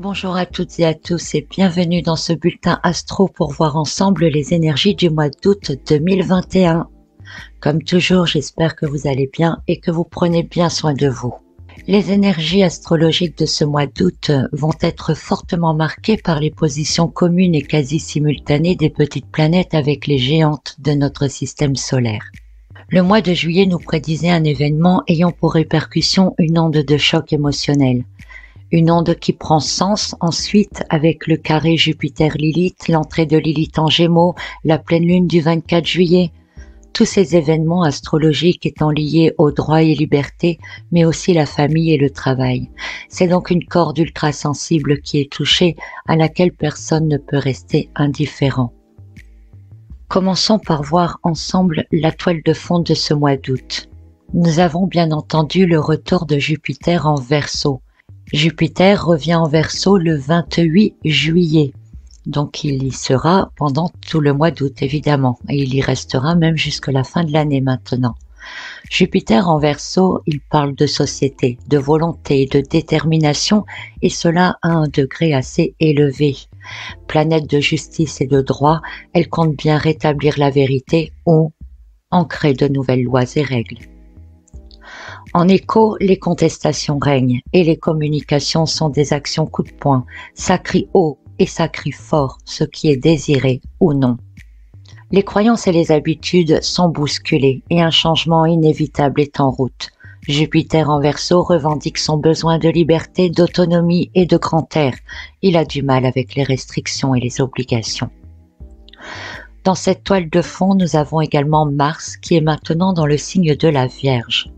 Bonjour à toutes et à tous et bienvenue dans ce bulletin astro pour voir ensemble les énergies du mois d'août 2021. Comme toujours, j'espère que vous allez bien et que vous prenez bien soin de vous. Les énergies astrologiques de ce mois d'août vont être fortement marquées par les positions communes et quasi simultanées des petites planètes avec les géantes de notre système solaire. Le mois de juillet nous prédisait un événement ayant pour répercussion une onde de choc émotionnel. Une onde qui prend sens ensuite avec le carré Jupiter-Lilith, l'entrée de Lilith en Gémeaux, la pleine lune du 24 juillet. Tous ces événements astrologiques étant liés aux droits et libertés, mais aussi la famille et le travail. C'est donc une corde ultra sensible qui est touchée, à laquelle personne ne peut rester indifférent. Commençons par voir ensemble la toile de fond de ce mois d'août. Nous avons bien entendu le retour de Jupiter en Verseau. Jupiter revient en Verseau le 28 juillet, donc il y sera pendant tout le mois d'août évidemment, et il y restera même jusqu'à la fin de l'année maintenant. Jupiter en Verseau, il parle de société, de volonté, de détermination, et cela à un degré assez élevé. Planète de justice et de droit, elle compte bien rétablir la vérité ou ancrer de nouvelles lois et règles. En écho, les contestations règnent et les communications sont des actions coup de poing. Ça crie haut et ça crie fort ce qui est désiré ou non. Les croyances et les habitudes sont bousculées et un changement inévitable est en route. Jupiter en Verseau revendique son besoin de liberté, d'autonomie et de grand air. Il a du mal avec les restrictions et les obligations. Dans cette toile de fond, nous avons également Mars qui est maintenant dans le signe de la Vierge.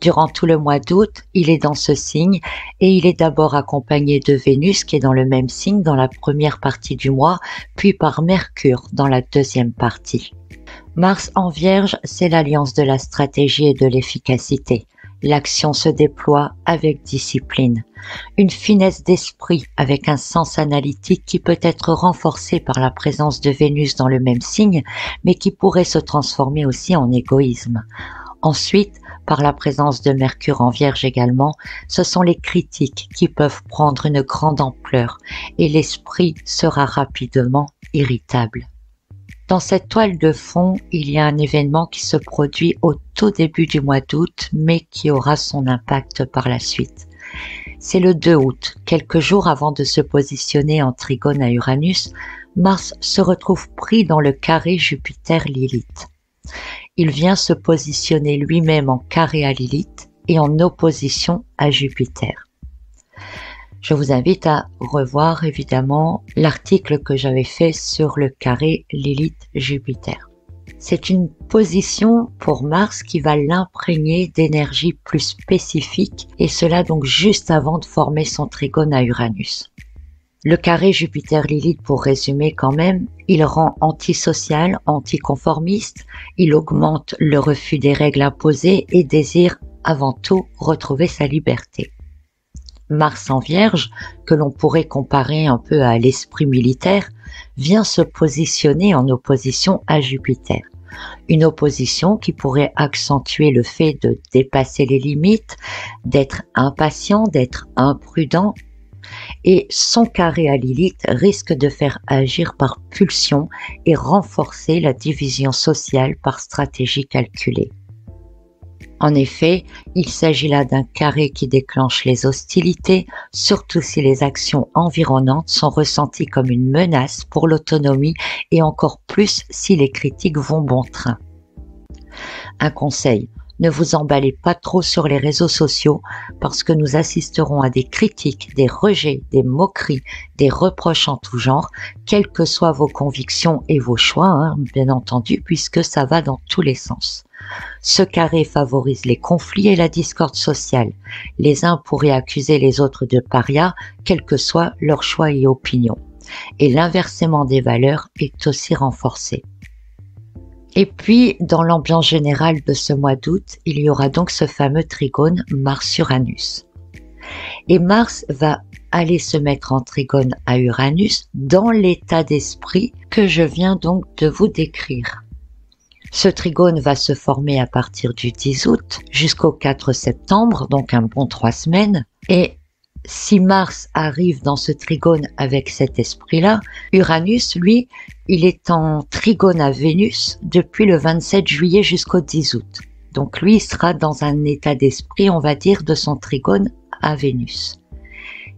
Durant tout le mois d'août, il est dans ce signe et il est d'abord accompagné de Vénus qui est dans le même signe dans la première partie du mois, puis par Mercure dans la deuxième partie. Mars en Vierge, c'est l'alliance de la stratégie et de l'efficacité. L'action se déploie avec discipline. Une finesse d'esprit avec un sens analytique qui peut être renforcé par la présence de Vénus dans le même signe, mais qui pourrait se transformer aussi en égoïsme. Ensuite, par la présence de Mercure en Vierge également, ce sont les critiques qui peuvent prendre une grande ampleur et l'esprit sera rapidement irritable. Dans cette toile de fond, il y a un événement qui se produit au tout début du mois d'août, mais qui aura son impact par la suite. C'est le 2 août, quelques jours avant de se positionner en trigone à Uranus, Mars se retrouve pris dans le carré Jupiter-Lilith. Il vient se positionner lui-même en carré à Lilith et en opposition à Jupiter. Je vous invite à revoir évidemment l'article que j'avais fait sur le carré Lilith-Jupiter. C'est une position pour Mars qui va l'imprégner d'énergie plus spécifique et cela donc juste avant de former son trigone à Uranus. Le carré Jupiter-Lilith, pour résumer quand même, il rend antisocial, anticonformiste, il augmente le refus des règles imposées et désire avant tout retrouver sa liberté. Mars en Vierge, que l'on pourrait comparer un peu à l'esprit militaire, vient se positionner en opposition à Jupiter. Une opposition qui pourrait accentuer le fait de dépasser les limites, d'être impatient, d'être imprudent, et son carré à Lilith risque de faire agir par pulsion et renforcer la division sociale par stratégie calculée. En effet, il s'agit là d'un carré qui déclenche les hostilités, surtout si les actions environnantes sont ressenties comme une menace pour l'autonomie et encore plus si les critiques vont bon train. Un conseil, ne vous emballez pas trop sur les réseaux sociaux parce que nous assisterons à des critiques, des rejets, des moqueries, des reproches en tout genre, quelles que soient vos convictions et vos choix, bien entendu, puisque ça va dans tous les sens. Ce carré favorise les conflits et la discorde sociale. Les uns pourraient accuser les autres de parias, quels que soient leurs choix et opinions. Et l'inversement des valeurs est aussi renforcé. Et puis, dans l'ambiance générale de ce mois d'août, il y aura donc ce fameux trigone Mars-Uranus. Et Mars va aller se mettre en trigone à Uranus dans l'état d'esprit que je viens donc de vous décrire. Ce trigone va se former à partir du 10 août jusqu'au 4 septembre, donc un bon 3 semaines, et Si Mars arrive dans ce trigone avec cet esprit-là, Uranus, lui, il est en trigone à Vénus depuis le 27 juillet jusqu'au 10 août. Donc lui, il sera dans un état d'esprit, on va dire, de son trigone à Vénus.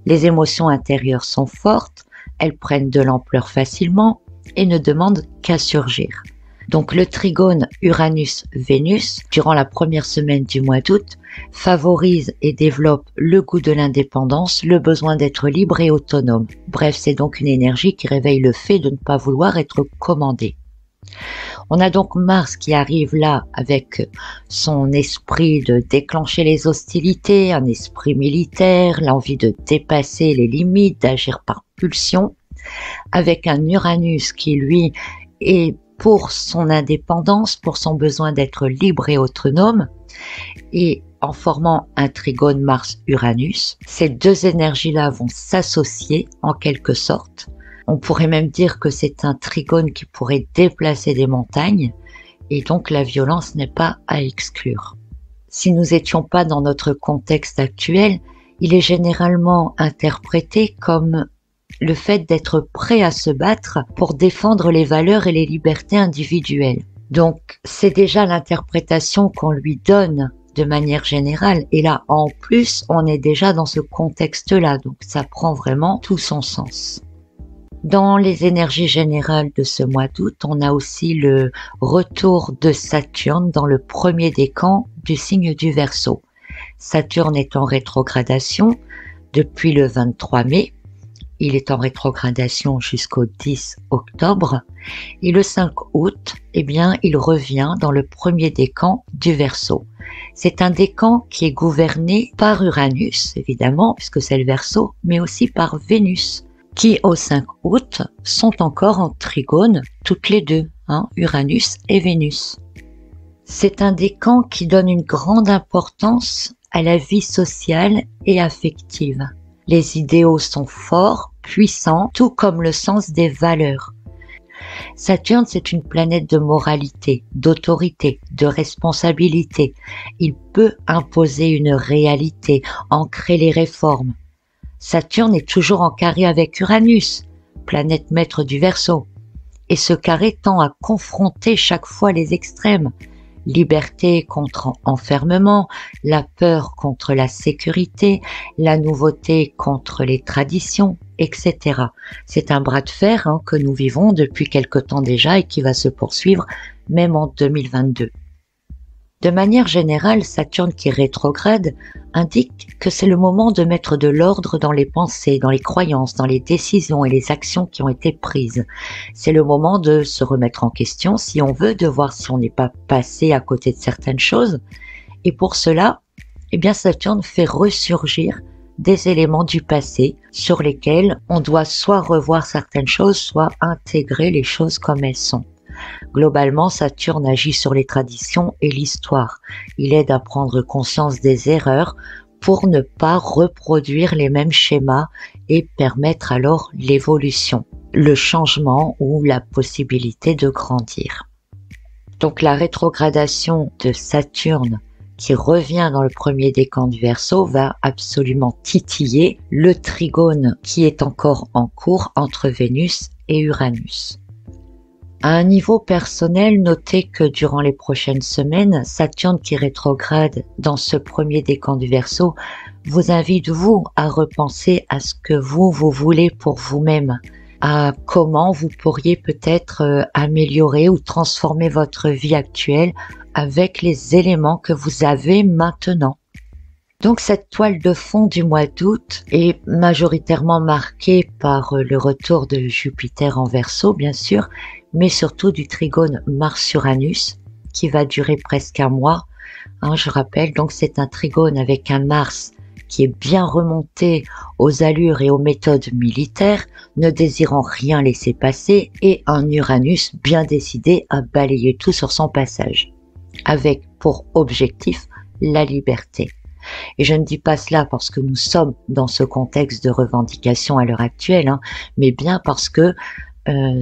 Les émotions intérieures sont fortes, elles prennent de l'ampleur facilement et ne demandent qu'à surgir. Donc le trigone Uranus-Vénus, durant la première semaine du mois d'août, favorise et développe le goût de l'indépendance, le besoin d'être libre et autonome. Bref, c'est donc une énergie qui réveille le fait de ne pas vouloir être commandé. On a donc Mars qui arrive là avec son esprit de déclencher les hostilités, un esprit militaire, l'envie de dépasser les limites, d'agir par pulsion, avec un Uranus qui lui est pour son indépendance, pour son besoin d'être libre et autonome, et en formant un trigone Mars-Uranus, ces deux énergies-là vont s'associer en quelque sorte. On pourrait même dire que c'est un trigone qui pourrait déplacer des montagnes, et donc la violence n'est pas à exclure. Si nous n'étions pas dans notre contexte actuel, il est généralement interprété comme le fait d'être prêt à se battre pour défendre les valeurs et les libertés individuelles. Donc c'est déjà l'interprétation qu'on lui donne de manière générale, et là en plus on est déjà dans ce contexte-là, donc ça prend vraiment tout son sens. Dans les énergies générales de ce mois d'août, on a aussi le retour de Saturne dans le premier décan du signe du Verseau. Saturne est en rétrogradation depuis le 23 mai. Il est en rétrogradation jusqu'au 10 octobre. Et le 5 août, eh bien, il revient dans le premier décan du Verseau. C'est un décan qui est gouverné par Uranus, évidemment, puisque c'est le Verseau, mais aussi par Vénus, qui au 5 août sont encore en trigone, toutes les deux, Uranus et Vénus. C'est un décan qui donne une grande importance à la vie sociale et affective. Les idéaux sont forts, puissants, tout comme le sens des valeurs. Saturne, c'est une planète de moralité, d'autorité, de responsabilité. Il peut imposer une réalité, ancrer les réformes. Saturne est toujours en carré avec Uranus, planète maître du Verseau. Et ce carré tend à confronter chaque fois les extrêmes. Liberté contre enfermement, la peur contre la sécurité, la nouveauté contre les traditions, etc. C'est un bras de fer que nous vivons depuis quelque temps déjà et qui va se poursuivre même en 2022. De manière générale, Saturne qui rétrograde indique que c'est le moment de mettre de l'ordre dans les pensées, dans les croyances, dans les décisions et les actions qui ont été prises. C'est le moment de se remettre en question si on veut, de voir si on n'est pas passé à côté de certaines choses. Et pour cela, eh bien Saturne fait ressurgir des éléments du passé sur lesquels on doit soit revoir certaines choses, soit intégrer les choses comme elles sont. Globalement, Saturne agit sur les traditions et l'histoire. Il aide à prendre conscience des erreurs pour ne pas reproduire les mêmes schémas et permettre alors l'évolution, le changement ou la possibilité de grandir. Donc la rétrogradation de Saturne qui revient dans le premier décan du Verseau va absolument titiller le trigone qui est encore en cours entre Vénus et Uranus. À un niveau personnel, notez que durant les prochaines semaines, Saturne qui rétrograde dans ce premier décan du Verseau vous invite vous à repenser à ce que vous voulez pour vous-même, à comment vous pourriez peut-être améliorer ou transformer votre vie actuelle avec les éléments que vous avez maintenant. Donc cette toile de fond du mois d'août est majoritairement marquée par le retour de Jupiter en Verseau, bien sûr, mais surtout du trigone Mars-Uranus qui va durer presque un mois. Je rappelle, donc c'est un trigone avec un Mars qui est bien remonté aux allures et aux méthodes militaires, ne désirant rien laisser passer, et un Uranus bien décidé à balayer tout sur son passage, avec pour objectif la liberté. Et je ne dis pas cela parce que nous sommes dans ce contexte de revendication à l'heure actuelle, mais bien parce que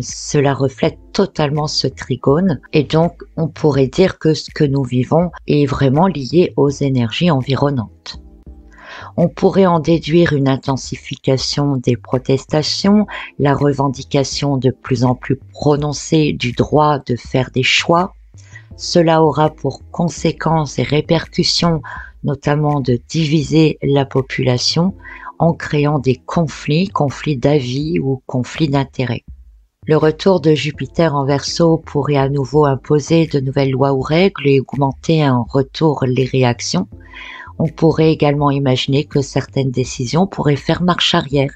cela reflète totalement ce trigone, et donc on pourrait dire que ce que nous vivons est vraiment lié aux énergies environnantes. On pourrait en déduire une intensification des protestations, la revendication de plus en plus prononcée du droit de faire des choix. Cela aura pour conséquence et répercussions notamment de diviser la population en créant des conflits d'avis ou conflits d'intérêts. Le retour de Jupiter en Verseau pourrait à nouveau imposer de nouvelles lois ou règles et augmenter en retour les réactions. On pourrait également imaginer que certaines décisions pourraient faire marche arrière.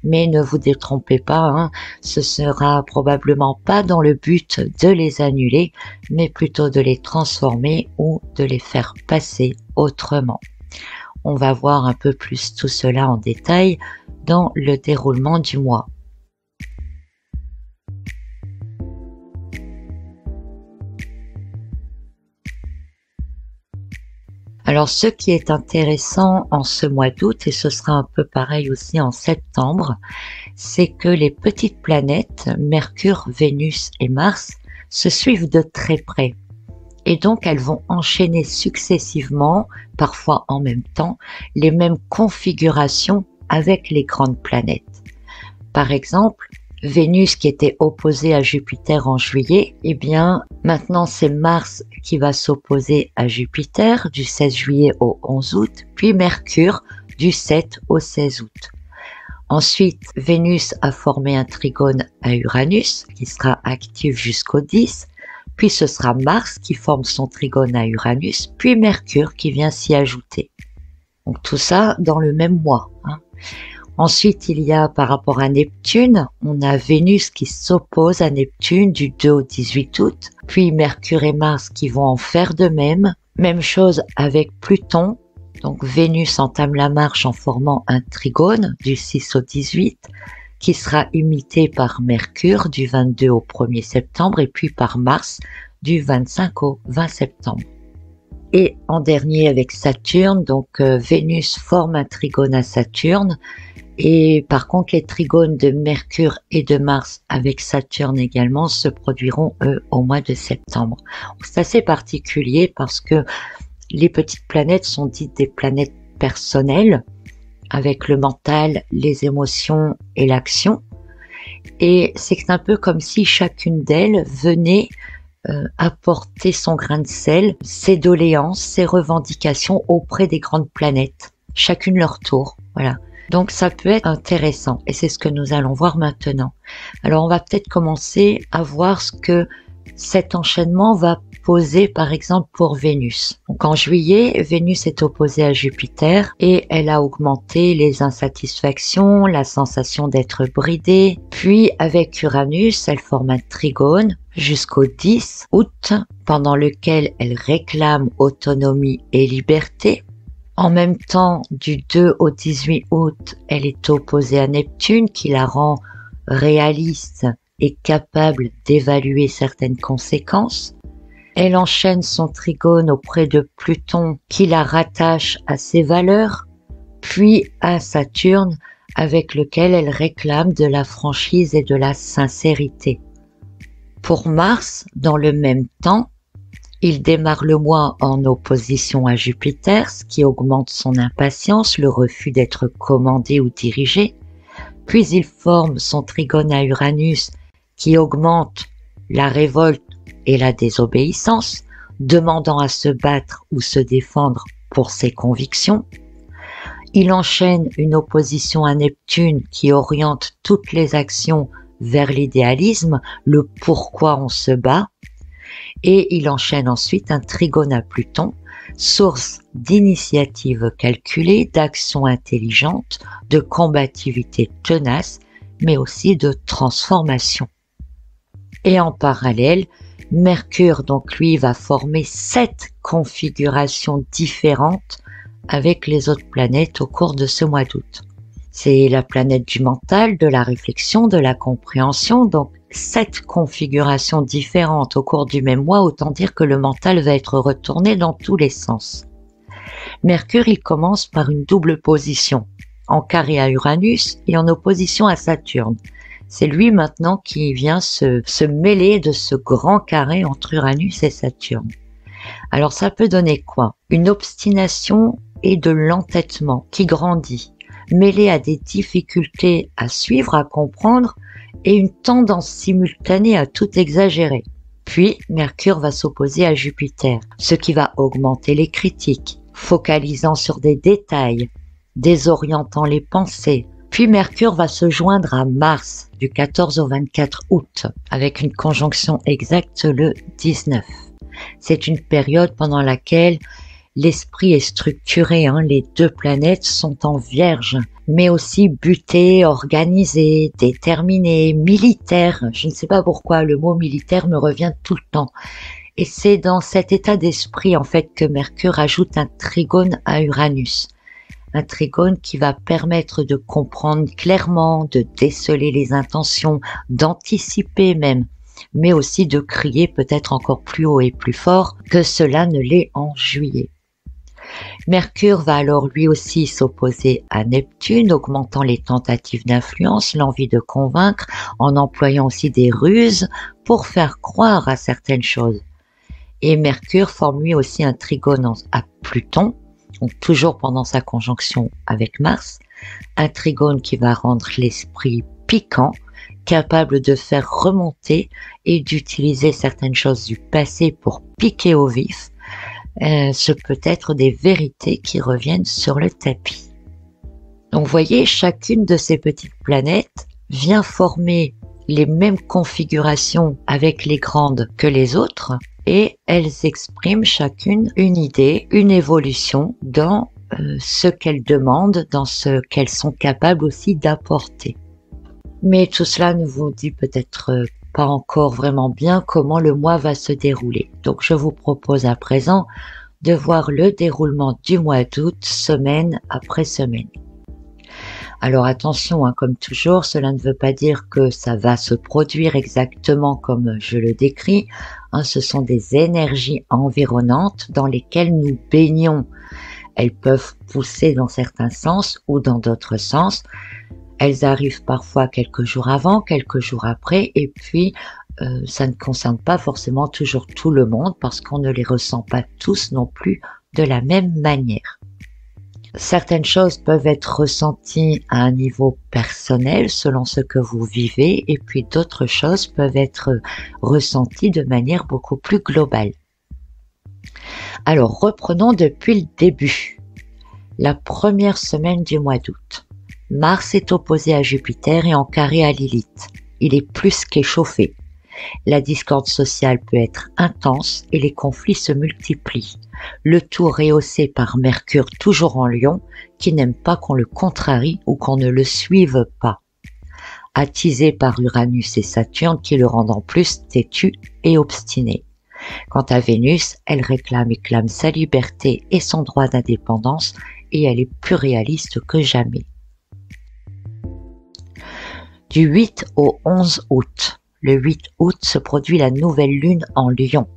Mais ne vous détrompez pas, ce sera probablement pas dans le but de les annuler, mais plutôt de les transformer ou de les faire passer autrement. On va voir un peu plus tout cela en détail dans le déroulement du mois. Alors ce qui est intéressant en ce mois d'août, et ce sera un peu pareil aussi en septembre, c'est que les petites planètes, Mercure, Vénus et Mars, se suivent de très près. Et donc elles vont enchaîner successivement, parfois en même temps, les mêmes configurations avec les grandes planètes. Par exemple, Vénus qui était opposée à Jupiter en juillet, eh bien maintenant c'est Mars qui va s'opposer à Jupiter du 16 juillet au 11 août, puis Mercure du 7 au 16 août. Ensuite, Vénus a formé un trigone à Uranus qui sera actif jusqu'au 10, puis ce sera Mars qui forme son trigone à Uranus, puis Mercure qui vient s'y ajouter. Donc tout ça dans le même mois. Ensuite, il y a par rapport à Neptune, on a Vénus qui s'oppose à Neptune du 2 au 18 août, puis Mercure et Mars qui vont en faire de même. Même chose avec Pluton, donc Vénus entame la marche en formant un trigone du 6 au 18, qui sera imité par Mercure du 22 au 1er septembre et puis par Mars du 25 au 20 septembre. Et en dernier avec Saturne, donc Vénus forme un trigone à Saturne, et par contre les trigones de Mercure et de Mars avec Saturne également se produiront eux au mois de septembre. C'est assez particulier parce que les petites planètes sont dites des planètes personnelles avec le mental, les émotions et l'action, et c'est un peu comme si chacune d'elles venait apporter son grain de sel, ses doléances, ses revendications auprès des grandes planètes, chacune leur tour, voilà. Donc ça peut être intéressant et c'est ce que nous allons voir maintenant. Alors on va peut-être commencer à voir ce que cet enchaînement va poser par exemple pour Vénus. Donc en juillet, Vénus est opposée à Jupiter et elle a augmenté les insatisfactions, la sensation d'être bridée. Puis avec Uranus, elle forme un trigone jusqu'au 10 août pendant lequel elle réclame autonomie et liberté. En même temps, du 2 au 18 août, elle est opposée à Neptune qui la rend réaliste et capable d'évaluer certaines conséquences. Elle enchaîne son trigone auprès de Pluton qui la rattache à ses valeurs, puis à Saturne avec lequel elle réclame de la franchise et de la sincérité. Pour Mars, dans le même temps, il démarre le mois en opposition à Jupiter, ce qui augmente son impatience, le refus d'être commandé ou dirigé. Puis il forme son trigone à Uranus qui augmente la révolte et la désobéissance, demandant à se battre ou se défendre pour ses convictions. Il enchaîne une opposition à Neptune qui oriente toutes les actions vers l'idéalisme, le pourquoi on se bat. Et il enchaîne ensuite un trigone à Pluton, source d'initiatives calculées, d'actions intelligentes, de combativité tenace, mais aussi de transformation. Et en parallèle, Mercure, donc lui, va former 7 configurations différentes avec les autres planètes au cours de ce mois d'août. C'est la planète du mental, de la réflexion, de la compréhension, donc 7 configurations différentes au cours du même mois, autant dire que le mental va être retourné dans tous les sens. Mercure, il commence par une double position, en carré à Uranus et en opposition à Saturne. C'est lui maintenant qui vient se mêler de ce grand carré entre Uranus et Saturne. Alors ça peut donner quoi? Une obstination et de l'entêtement qui grandit, mêlé à des difficultés à suivre, à comprendre et une tendance simultanée à tout exagérer. Puis Mercure va s'opposer à Jupiter, ce qui va augmenter les critiques, focalisant sur des détails, désorientant les pensées. Puis Mercure va se joindre à Mars du 14 au 24 août, avec une conjonction exacte le 19. C'est une période pendant laquelle l'esprit est structuré, les deux planètes sont en Vierge, mais aussi butées, organisées, déterminées, militaires. Je ne sais pas pourquoi le mot militaire me revient tout le temps. Et c'est dans cet état d'esprit en fait que Mercure ajoute un trigone à Uranus. Un trigone qui va permettre de comprendre clairement, de déceler les intentions, d'anticiper même, mais aussi de crier peut-être encore plus haut et plus fort que cela ne l'est en juillet. Mercure va alors lui aussi s'opposer à Neptune, augmentant les tentatives d'influence, l'envie de convaincre, en employant aussi des ruses pour faire croire à certaines choses. Et Mercure forme lui aussi un trigone à Pluton, donc toujours pendant sa conjonction avec Mars, un trigone qui va rendre l'esprit piquant, capable de faire remonter et d'utiliser certaines choses du passé pour piquer au vif. Ce peut être des vérités qui reviennent sur le tapis. Donc vous voyez, chacune de ces petites planètes vient former les mêmes configurations avec les grandes que les autres et elles expriment chacune une idée, une évolution dans ce qu'elles demandent, dans ce qu'elles sont capables aussi d'apporter. Mais tout cela ne vous dit peut-être pas encore vraiment bien comment le mois va se dérouler. Donc je vous propose à présent de voir le déroulement du mois d'août, semaine après semaine. Alors attention, comme toujours, cela ne veut pas dire que ça va se produire exactement comme je le décris. Ce sont des énergies environnantes dans lesquelles nous baignons. Elles peuvent pousser dans certains sens ou dans d'autres sens. Elles arrivent parfois quelques jours avant, quelques jours après, et puis ça ne concerne pas forcément toujours tout le monde parce qu'on ne les ressent pas tous non plus de la même manière. Certaines choses peuvent être ressenties à un niveau personnel selon ce que vous vivez, et puis d'autres choses peuvent être ressenties de manière beaucoup plus globale. Alors reprenons depuis le début. La première semaine du mois d'août. Mars est opposé à Jupiter et en carré à Lilith. Il est plus qu'échauffé. La discorde sociale peut être intense et les conflits se multiplient. Le tout rehaussé par Mercure toujours en Lion, qui n'aime pas qu'on le contrarie ou qu'on ne le suive pas. Attisé par Uranus et Saturne qui le rendent en plus têtu et obstiné. Quant à Vénus, elle réclame et clame sa liberté et son droit d'indépendance et elle est plus réaliste que jamais. Du 8 au 11 août. Le 8 août se produit la nouvelle lune en Lion.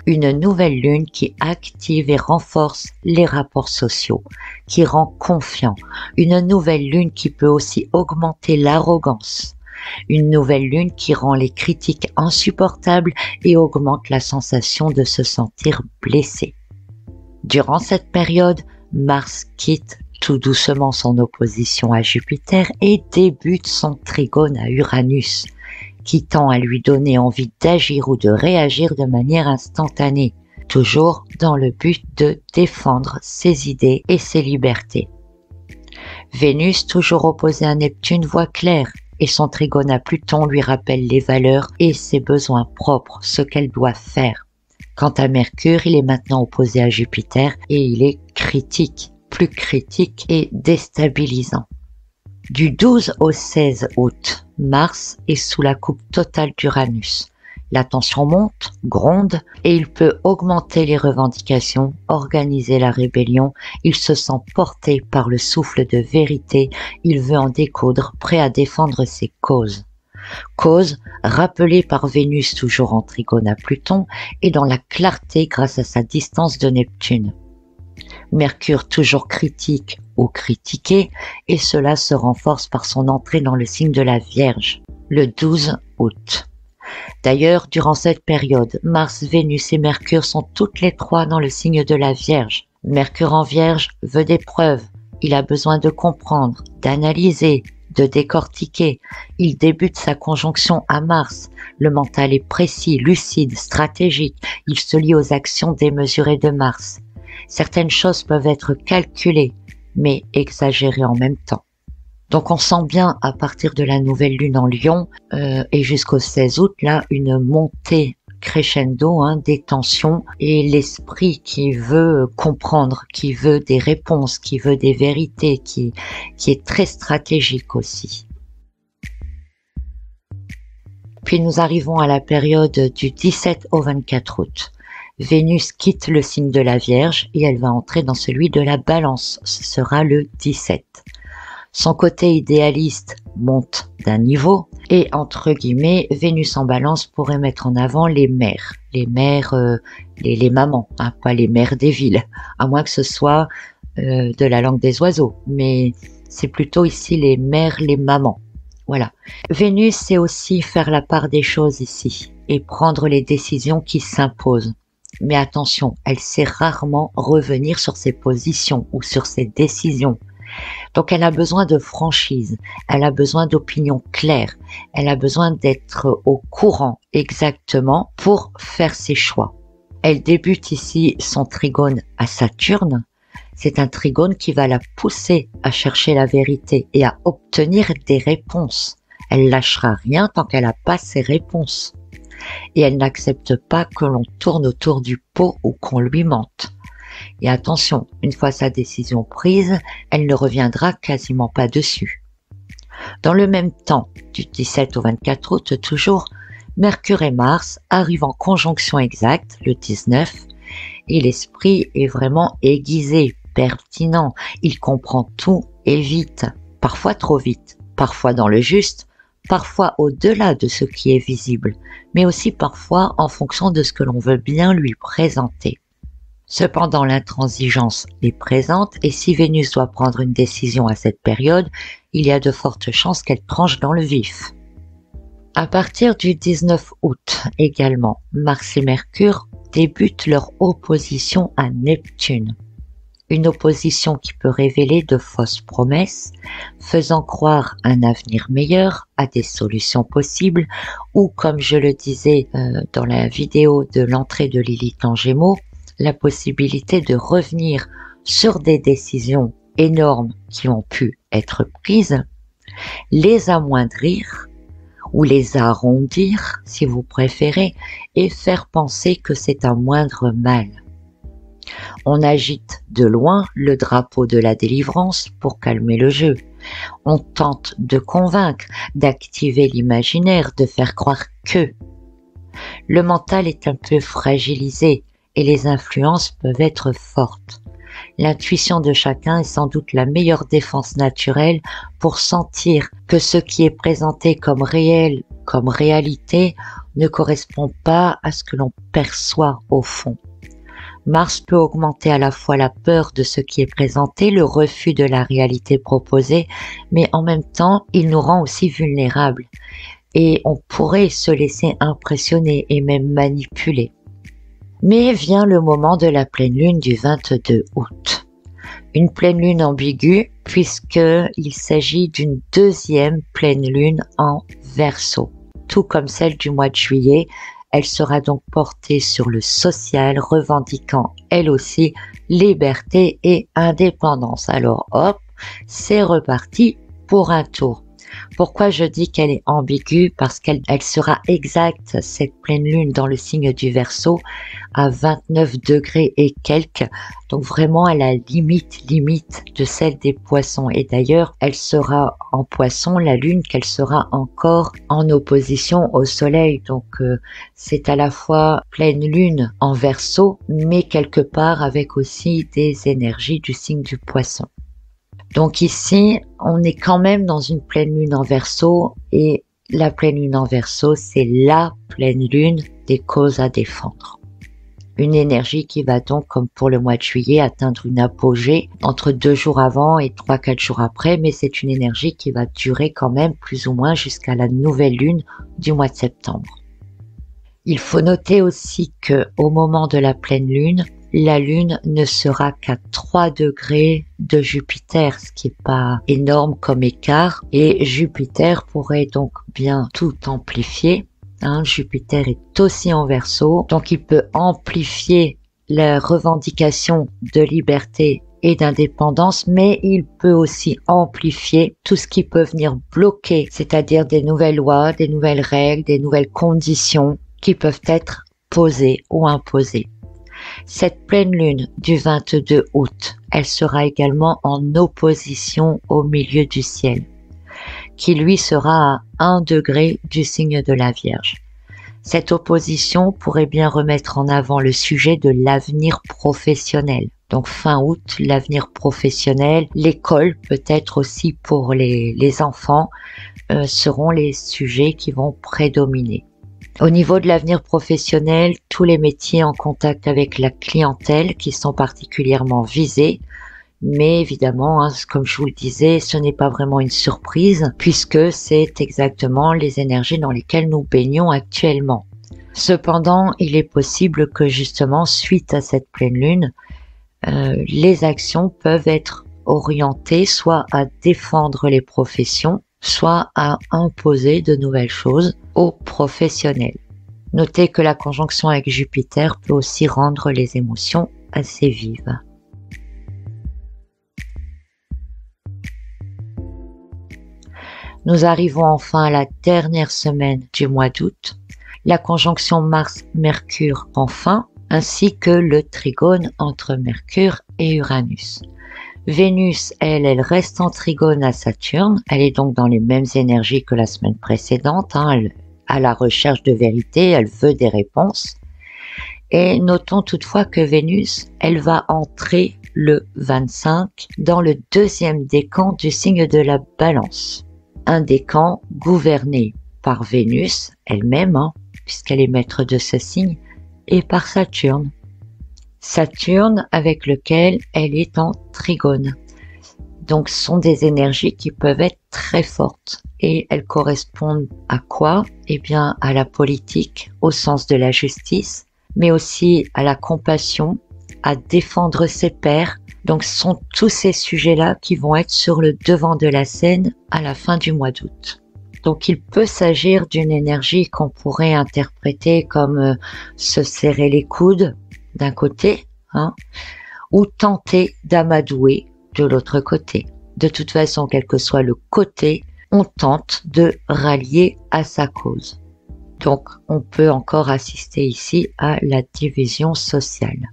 Une nouvelle lune qui active et renforce les rapports sociaux, qui rend confiant. Une nouvelle lune qui peut aussi augmenter l'arrogance. Une nouvelle lune qui rend les critiques insupportables et augmente la sensation de se sentir blessé. Durant cette période, Mars quitte tout doucement son opposition à Jupiter et débute son trigone à Uranus, qui tend à lui donner envie d'agir ou de réagir de manière instantanée, toujours dans le but de défendre ses idées et ses libertés. Vénus, toujours opposée à Neptune, voit clair, et son trigone à Pluton lui rappelle les valeurs et ses besoins propres, ce qu'elle doit faire. Quant à Mercure, il est maintenant opposé à Jupiter et il est critique, plus critique et déstabilisant. Du 12 au 16 août, Mars est sous la coupe totale d'Uranus. La tension monte, gronde, et il peut augmenter les revendications, organiser la rébellion. Il se sent porté par le souffle de vérité, il veut en découdre, prêt à défendre ses causes. Cause rappelée par Vénus toujours en trigone à Pluton et dans la clarté grâce à sa distance de Neptune. Mercure toujours critique ou critiqué, et cela se renforce par son entrée dans le signe de la Vierge, le 12 août. D'ailleurs, durant cette période, Mars, Vénus et Mercure sont toutes les trois dans le signe de la Vierge. Mercure en Vierge veut des preuves, il a besoin de comprendre, d'analyser, de décortiquer. Il débute sa conjonction à Mars. Le mental est précis, lucide, stratégique. Il se lie aux actions démesurées de Mars. Certaines choses peuvent être calculées, mais exagérées en même temps. Donc on sent bien à partir de la nouvelle lune en Lion et jusqu'au 16 août, là, une montée crescendo des tensions et l'esprit qui veut comprendre, qui veut des réponses, qui veut des vérités, qui est très stratégique aussi. Puis nous arrivons à la période du 17 au 24 août. Vénus quitte le signe de la Vierge et elle va entrer dans celui de la Balance. Ce sera le 17. Son côté idéaliste monte d'un niveau et entre guillemets, Vénus en Balance pourrait mettre en avant les mères, les mamans, pas les mères des villes, à moins que ce soit de la langue des oiseaux, mais c'est plutôt ici les mères, les mamans. Voilà. Vénus sait aussi faire la part des choses ici et prendre les décisions qui s'imposent. Mais attention, elle sait rarement revenir sur ses positions ou sur ses décisions. Donc elle a besoin de franchise, elle a besoin d'opinions claires, elle a besoin d'être au courant exactement pour faire ses choix. Elle débute ici son trigone à Saturne. C'est un trigone qui va la pousser à chercher la vérité et à obtenir des réponses. Elle lâchera rien tant qu'elle n'a pas ses réponses. Et elle n'accepte pas que l'on tourne autour du pot ou qu'on lui mente. Et attention, une fois sa décision prise, elle ne reviendra quasiment pas dessus. Dans le même temps, du 17 au 24 août toujours, Mercure et Mars arrivent en conjonction exacte, le 19, et l'esprit est vraiment aiguisé, pertinent. Il comprend tout et vite, parfois trop vite, parfois dans le juste, parfois au-delà de ce qui est visible, mais aussi parfois en fonction de ce que l'on veut bien lui présenter. Cependant, l'intransigeance est présente et si Vénus doit prendre une décision à cette période, il y a de fortes chances qu'elle tranche dans le vif. À partir du 19 août également, Mars et Mercure débutent leur opposition à Neptune. Une opposition qui peut révéler de fausses promesses, faisant croire un avenir meilleur, à des solutions possibles, ou comme je le disais dans la vidéo de l'entrée de Lilith en Gémeaux, la possibilité de revenir sur des décisions énormes qui ont pu être prises, les amoindrir ou les arrondir, si vous préférez, et faire penser que c'est un moindre mal. On agite de loin le drapeau de la délivrance pour calmer le jeu. On tente de convaincre, d'activer l'imaginaire, de faire croire que. Le mental est un peu fragilisé et les influences peuvent être fortes. L'intuition de chacun est sans doute la meilleure défense naturelle pour sentir que ce qui est présenté comme réel, comme réalité, ne correspond pas à ce que l'on perçoit au fond. Mars peut augmenter à la fois la peur de ce qui est présenté, le refus de la réalité proposée, mais en même temps, il nous rend aussi vulnérables. Et on pourrait se laisser impressionner et même manipuler. Mais vient le moment de la pleine lune du 22 août. Une pleine lune ambiguë puisqu'il s'agit d'une deuxième pleine lune en Verseau. Tout comme celle du mois de juillet, elle sera donc portée sur le social, revendiquant elle aussi liberté et indépendance. Alors hop, c'est reparti pour un tour. Pourquoi je dis qu'elle est ambiguë? Parce qu'elle sera exacte, cette pleine lune, dans le signe du Verseau, à 29 degrés et quelques. Donc vraiment à la limite de celle des Poissons. Et d'ailleurs, elle sera en Poissons, la lune, qu'elle sera encore en opposition au Soleil. Donc c'est à la fois pleine lune en Verseau, mais quelque part avec aussi des énergies du signe du Poisson. Donc ici, on est quand même dans une pleine lune en Verseau et la pleine lune en Verseau, c'est la pleine lune des causes à défendre. Une énergie qui va donc, comme pour le mois de juillet, atteindre une apogée entre 2 jours avant et 3-4 jours après, mais c'est une énergie qui va durer quand même plus ou moins jusqu'à la nouvelle lune du mois de septembre. Il faut noter aussi que au moment de la pleine lune, la Lune ne sera qu'à 3 degrés de Jupiter, ce qui n'est pas énorme comme écart. Et Jupiter pourrait donc bien tout amplifier. Jupiter est aussi en Verseau, donc il peut amplifier la revendication de liberté et d'indépendance, mais il peut aussi amplifier tout ce qui peut venir bloquer, c'est-à-dire des nouvelles lois, des nouvelles règles, des nouvelles conditions qui peuvent être posées ou imposées. Cette pleine lune du 22 août, elle sera également en opposition au milieu du ciel, qui lui sera à 1 degré du signe de la Vierge. Cette opposition pourrait bien remettre en avant le sujet de l'avenir professionnel. Donc fin août, l'avenir professionnel, l'école peut-être aussi pour les enfants seront les sujets qui vont prédominer. Au niveau de l'avenir professionnel, tous les métiers en contact avec la clientèle qui sont particulièrement visés, mais évidemment, comme je vous le disais, ce n'est pas vraiment une surprise puisque c'est exactement les énergies dans lesquelles nous baignons actuellement. Cependant, il est possible que justement, suite à cette pleine lune, les actions peuvent être orientées soit à défendre les professions, soit à imposer de nouvelles choses aux professionnels. Notez que la conjonction avec Jupiter peut aussi rendre les émotions assez vives. Nous arrivons enfin à la dernière semaine du mois d'août, la conjonction Mars-Mercure enfin, ainsi que le trigone entre Mercure et Uranus. Vénus, elle reste en trigone à Saturne, elle est donc dans les mêmes énergies que la semaine précédente, elle à la recherche de vérité, elle veut des réponses. Et notons toutefois que Vénus, elle va entrer le 25 dans le deuxième décan du signe de la Balance. Un décan gouverné par Vénus elle-même, puisqu'elle est maître de ce signe, et par Saturne. Saturne avec lequel elle est en trigone. Donc ce sont des énergies qui peuvent être très fortes. Et elles correspondent à quoi? Eh bien à la politique, au sens de la justice, mais aussi à la compassion, à défendre ses pairs. Donc ce sont tous ces sujets-là qui vont être sur le devant de la scène à la fin du mois d'août. Donc il peut s'agir d'une énergie qu'on pourrait interpréter comme se serrer les coudes d'un côté, ou tenter d'amadouer de l'autre côté. De toute façon, quel que soit le côté, on tente de rallier à sa cause. Donc on peut encore assister ici à la division sociale.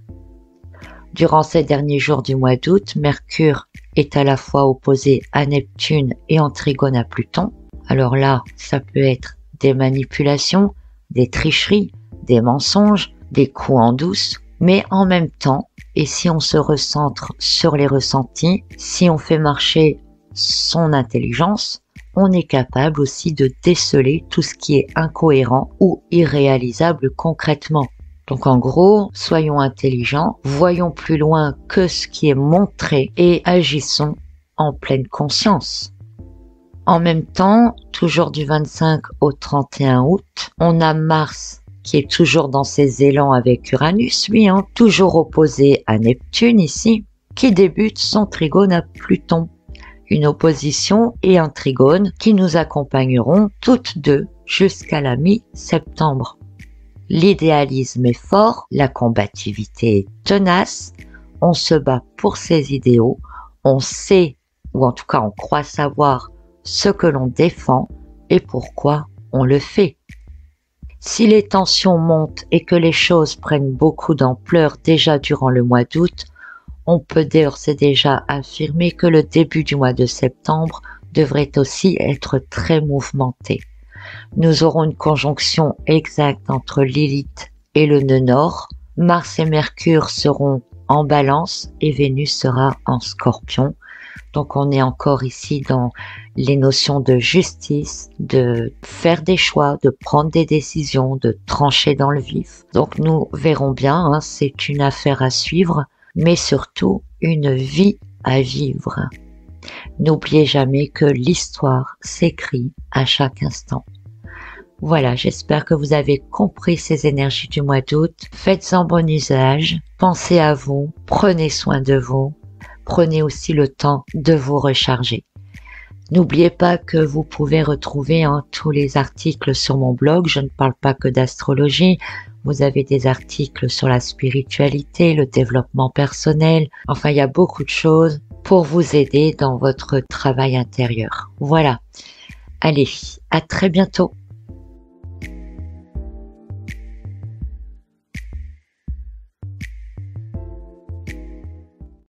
Durant ces derniers jours du mois d'août, Mercure est à la fois opposé à Neptune et en trigone à Pluton. Alors là, ça peut être des manipulations, des tricheries, des mensonges, des coups en douce, mais en même temps, et si on se recentre sur les ressentis, si on fait marcher son intelligence, on est capable aussi de déceler tout ce qui est incohérent ou irréalisable concrètement. Donc en gros, soyons intelligents, voyons plus loin que ce qui est montré et agissons en pleine conscience. En même temps, toujours du 25 au 31 août, on a Mars qui est toujours dans ses élans avec Uranus, lui, toujours opposé à Neptune ici, qui débute son trigone à Pluton. Une opposition et un trigone qui nous accompagneront toutes deux jusqu'à la mi-septembre. L'idéalisme est fort, la combativité est tenace, on se bat pour ses idéaux, on sait, ou en tout cas on croit savoir, ce que l'on défend et pourquoi on le fait. Si les tensions montent et que les choses prennent beaucoup d'ampleur déjà durant le mois d'août, on peut d'ores et déjà affirmer que le début du mois de septembre devrait aussi être très mouvementé. Nous aurons une conjonction exacte entre Lilith et le nœud nord. Mars et Mercure seront en Balance et Vénus sera en Scorpion. Donc on est encore ici dans les notions de justice, de faire des choix, de prendre des décisions, de trancher dans le vif. Donc nous verrons bien, c'est une affaire à suivre, mais surtout une vie à vivre. N'oubliez jamais que l'histoire s'écrit à chaque instant. Voilà, j'espère que vous avez compris ces énergies du mois d'août. Faites-en bon usage, pensez à vous, prenez soin de vous, prenez aussi le temps de vous recharger. N'oubliez pas que vous pouvez retrouver tous les articles sur mon blog. Je ne parle pas que d'astrologie. Vous avez des articles sur la spiritualité, le développement personnel. Enfin, il y a beaucoup de choses pour vous aider dans votre travail intérieur. Voilà. Allez, à très bientôt.